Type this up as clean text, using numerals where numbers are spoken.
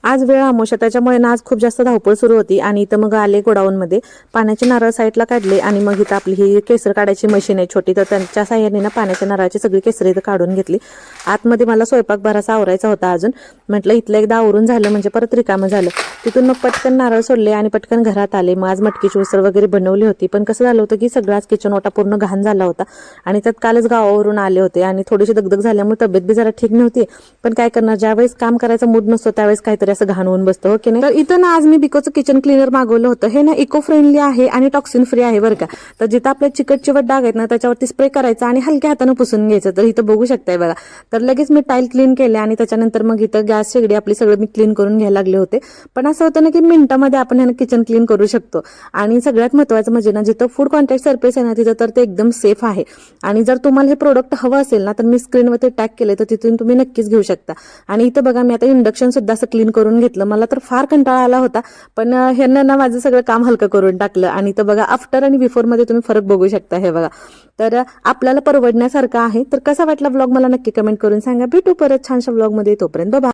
आज वेळ अमावस्या, त्याच्यामुळे ना आज खूप जास्त धावपळ सुरू होती. आणि इथं मग आले गोडाऊनमध्ये, पाण्याचे नारळ साईडला काढले आणि मग इथं आपली ही केसर काढायची मशीन आहे छोटी, तर त्यांच्या साह्याने ना पाण्याच्या नारळाची सगळी केसर इथं काढून घेतली. आतमध्ये मला स्वयंपाक बराचसा आवरायचा होता अजून, म्हटलं इथलं एकदा आवरून झालं म्हणजे परत रिकामं झालं. तिथून मग पटकन नारळ सोडले आणि पटकन घरात आले. मग आज मटकीची उसळ वगैरे बनवली होती, पण कसं झालं होतं की सगळाच किचन ओटा पूर्ण घाण झाला होता आणि त्यात कालच गावावरून आले होते आणि थोडीशी दगदग झाल्यामुळे तब्येत बी जरा ठीक नव्हती. पण काय करणार, ज्यावेळेस काम करायचा मूड नसतो त्यावेळेस काहीतरी असं घाण होऊन बसतं, हो की नाही. तर इथं ना आज मी बिकोचं किचन क्लीनर मागवलं होतं. हे ना इको फ्रेंडली आहे आणि टॉक्सिन फ्री आहे बरं का. तर जिथं आपल्या चिकट चिवट डाग आहेत ना त्याच्यावरती स्प्रे करायचा आणि हलक्या हाताने पुसून घ्यायचं. तर इथं बघू शकताय बघा. तर लगेच मी टाईल क्लीन केले आणि त्याच्यानंतर मग इथं गॅस शेगडी आपली सगळं मी क्लीन करून घ्यायला लागले होते. पण असं होतं ना की मिनिटामध्ये आपण हे किचन क्लीन करू शकतो. आणि सगळ्यात महत्त्वाचं म्हणजे ना, जिथं फूड कॉन्टॅक्ट सरफेस आहे ना तिथं तर ते एकदम सेफ आहे. आणि जर तुम्हाला हे प्रोडक्ट हवं असेल ना तर मी स्क्रीनवरती टॅग केले, तर तिथून तुम्ही नक्कीच घेऊ शकता. आणि इथं बघा मी आता इंडक्शन सुद्धा असं क्लीन करून घेतलं. मला तर फार कंटाळा आला होता, पण ह्यांना ना माझं सगळं काम हलकं करून टाकलं. आणि इथं बघा आफ्टर आणि बिफोर मध्ये तुम्ही फरक बघू शकता. हे बघा, तर आपल्याला परवडण्यासारखं आहे. तर कसा वाटला ब्लॉग मला नक्की कमेंट करून सांगा. भेटू परत छानशा ब्लॉग मध्ये, तोपर्यंत बाय.